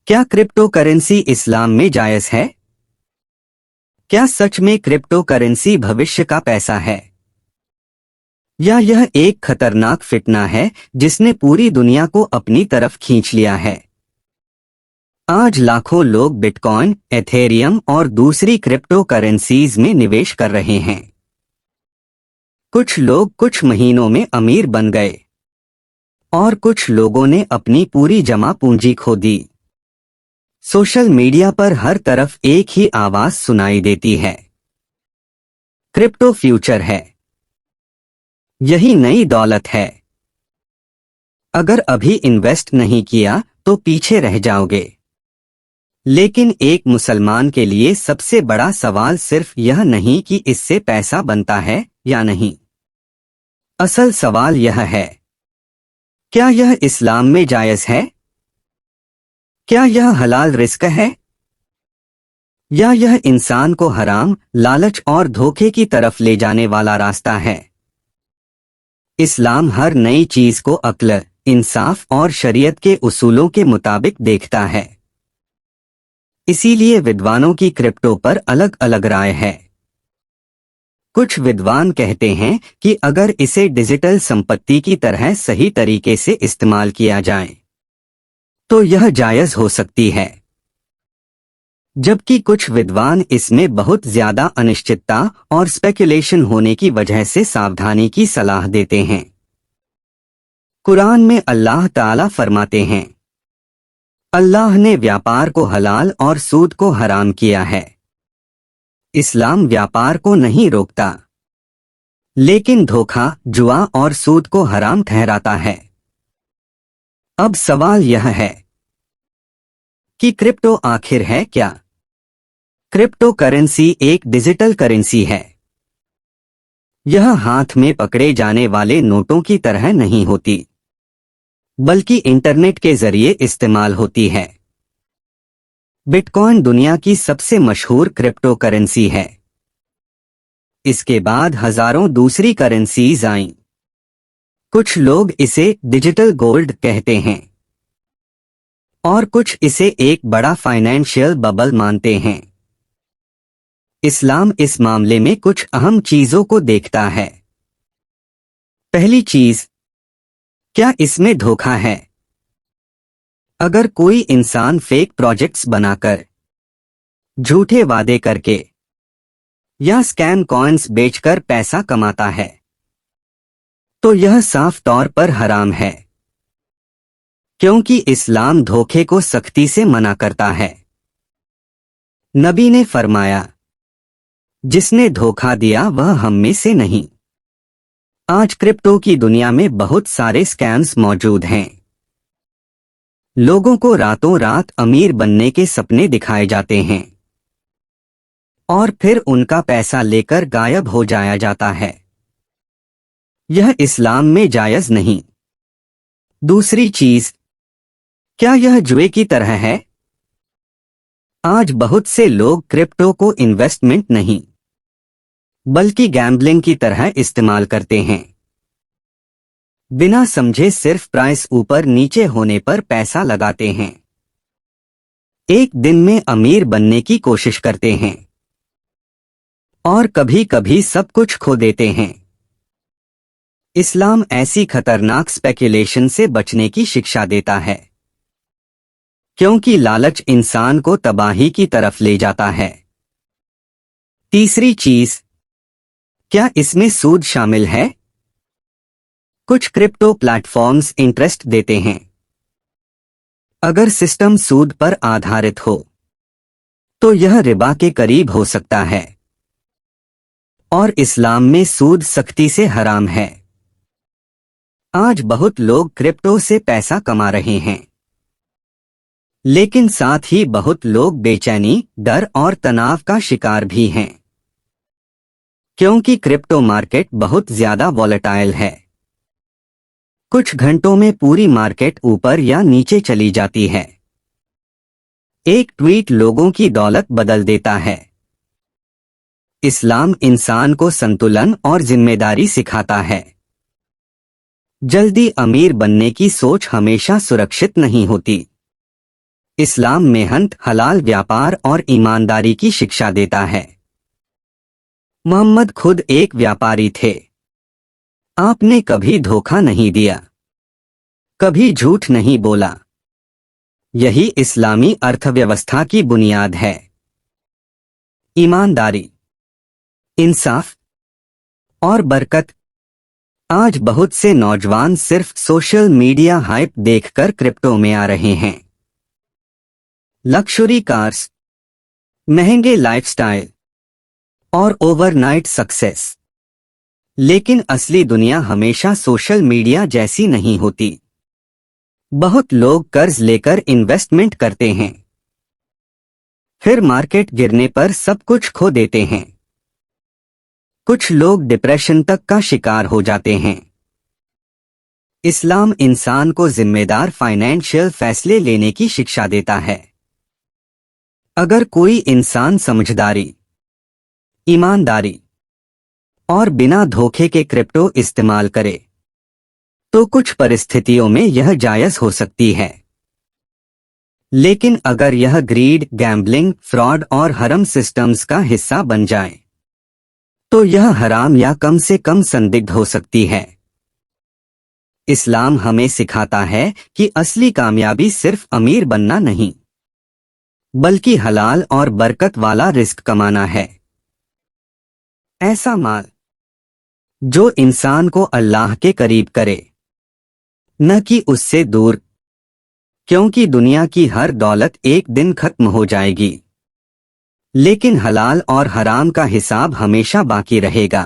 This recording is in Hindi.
क्या क्रिप्टो करेंसी इस्लाम में जायज है? क्या सच में क्रिप्टो करेंसी भविष्य का पैसा है, या यह एक खतरनाक फितना है जिसने पूरी दुनिया को अपनी तरफ खींच लिया है? आज लाखों लोग बिटकॉइन, एथेरियम और दूसरी क्रिप्टो करेंसीज में निवेश कर रहे हैं। कुछ लोग कुछ महीनों में अमीर बन गए और कुछ लोगों ने अपनी पूरी जमा पूंजी खो दी। सोशल मीडिया पर हर तरफ एक ही आवाज सुनाई देती है, क्रिप्टो फ्यूचर है, यही नई दौलत है, अगर अभी इन्वेस्ट नहीं किया तो पीछे रह जाओगे। लेकिन एक मुसलमान के लिए सबसे बड़ा सवाल सिर्फ यह नहीं कि इससे पैसा बनता है या नहीं। असल सवाल यह है, क्या यह इस्लाम में जायज है? क्या यह हलाल रिस्क है, या यह इंसान को हराम, लालच और धोखे की तरफ ले जाने वाला रास्ता है? इस्लाम हर नई चीज को अक्ल, इंसाफ और शरीयत के उसूलों के मुताबिक देखता है। इसीलिए विद्वानों की क्रिप्टो पर अलग अलग राय है। कुछ विद्वान कहते हैं कि अगर इसे डिजिटल संपत्ति की तरह सही तरीके से इस्तेमाल किया जाए तो यह जायज हो सकती है, जबकि कुछ विद्वान इसमें बहुत ज्यादा अनिश्चितता और स्पेकुलेशन होने की वजह से सावधानी की सलाह देते हैं। कुरान में अल्लाह ताला फरमाते हैं, अल्लाह ने व्यापार को हलाल और सूद को हराम किया है। इस्लाम व्यापार को नहीं रोकता, लेकिन धोखा, जुआ और सूद को हराम ठहराता है। अब सवाल यह है कि क्रिप्टो आखिर है क्या? क्रिप्टो करेंसी एक डिजिटल करेंसी है। यह हाथ में पकड़े जाने वाले नोटों की तरह नहीं होती, बल्कि इंटरनेट के जरिए इस्तेमाल होती है। बिटकॉइन दुनिया की सबसे मशहूर क्रिप्टो करेंसी है। इसके बाद हजारों दूसरी करेंसीज आईं। कुछ लोग इसे डिजिटल गोल्ड कहते हैं और कुछ इसे एक बड़ा फाइनेंशियल बबल मानते हैं। इस्लाम इस मामले में कुछ अहम चीजों को देखता है। पहली चीज, क्या इसमें धोखा है? अगर कोई इंसान फेक प्रोजेक्ट्स बनाकर, झूठे वादे करके या स्कैम कॉइन्स बेचकर पैसा कमाता है तो यह साफ तौर पर हराम है, क्योंकि इस्लाम धोखे को सख्ती से मना करता है। नबी ने फरमाया, जिसने धोखा दिया वह हम में से नहीं। आज क्रिप्टो की दुनिया में बहुत सारे स्कैम्स मौजूद हैं। लोगों को रातों रात अमीर बनने के सपने दिखाए जाते हैं और फिर उनका पैसा लेकर गायब हो जाया जाता है। यह इस्लाम में जायज नहीं। दूसरी चीज, क्या यह जुए की तरह है? आज बहुत से लोग क्रिप्टो को इन्वेस्टमेंट नहीं, बल्कि गैम्बलिंग की तरह इस्तेमाल करते हैं। बिना समझे सिर्फ प्राइस ऊपर नीचे होने पर पैसा लगाते हैं। एक दिन में अमीर बनने की कोशिश करते हैं और कभी कभी सब कुछ खो देते हैं। इस्लाम ऐसी खतरनाक स्पेकुलेशन से बचने की शिक्षा देता है, क्योंकि लालच इंसान को तबाही की तरफ ले जाता है। तीसरी चीज, क्या इसमें सूद शामिल है? कुछ क्रिप्टो प्लेटफॉर्म्स इंटरेस्ट देते हैं। अगर सिस्टम सूद पर आधारित हो तो यह रिबा के करीब हो सकता है, और इस्लाम में सूद सख्ती से हराम है। आज बहुत लोग क्रिप्टो से पैसा कमा रहे हैं, लेकिन साथ ही बहुत लोग बेचैनी, डर और तनाव का शिकार भी हैं, क्योंकि क्रिप्टो मार्केट बहुत ज्यादा वॉलेटाइल है। कुछ घंटों में पूरी मार्केट ऊपर या नीचे चली जाती है। एक ट्वीट लोगों की दौलत बदल देता है। इस्लाम इंसान को संतुलन और जिम्मेदारी सिखाता है। जल्दी अमीर बनने की सोच हमेशा सुरक्षित नहीं होती। इस्लाम मेहनत, हलाल व्यापार और ईमानदारी की शिक्षा देता है। मोहम्मद खुद एक व्यापारी थे। आपने कभी धोखा नहीं दिया, कभी झूठ नहीं बोला। यही इस्लामी अर्थव्यवस्था की बुनियाद है। ईमानदारी, इंसाफ और बरकत। आज बहुत से नौजवान सिर्फ सोशल मीडिया हाइप देखकर क्रिप्टो में आ रहे हैं। लक्जरी कार्स, महंगे लाइफस्टाइल और ओवरनाइट सक्सेस। लेकिन असली दुनिया हमेशा सोशल मीडिया जैसी नहीं होती। बहुत लोग कर्ज लेकर इन्वेस्टमेंट करते हैं, फिर मार्केट गिरने पर सब कुछ खो देते हैं। कुछ लोग डिप्रेशन तक का शिकार हो जाते हैं। इस्लाम इंसान को जिम्मेदार फाइनेंशियल फैसले लेने की शिक्षा देता है। अगर कोई इंसान समझदारी, ईमानदारी और बिना धोखे के क्रिप्टो इस्तेमाल करे तो कुछ परिस्थितियों में यह जायज हो सकती है। लेकिन अगर यह ग्रीड, गैम्बलिंग, फ्रॉड और हरम सिस्टम्स का हिस्सा बन जाए तो यह हराम या कम से कम संदिग्ध हो सकती है। इस्लाम हमें सिखाता है कि असली कामयाबी सिर्फ अमीर बनना नहीं, बल्कि हलाल और बरकत वाला रिस्क कमाना है। ऐसा माल जो इंसान को अल्लाह के करीब करे, न कि उससे दूर, क्योंकि दुनिया की हर दौलत एक दिन खत्म हो जाएगी, लेकिन हलाल और हराम का हिसाब हमेशा बाकी रहेगा।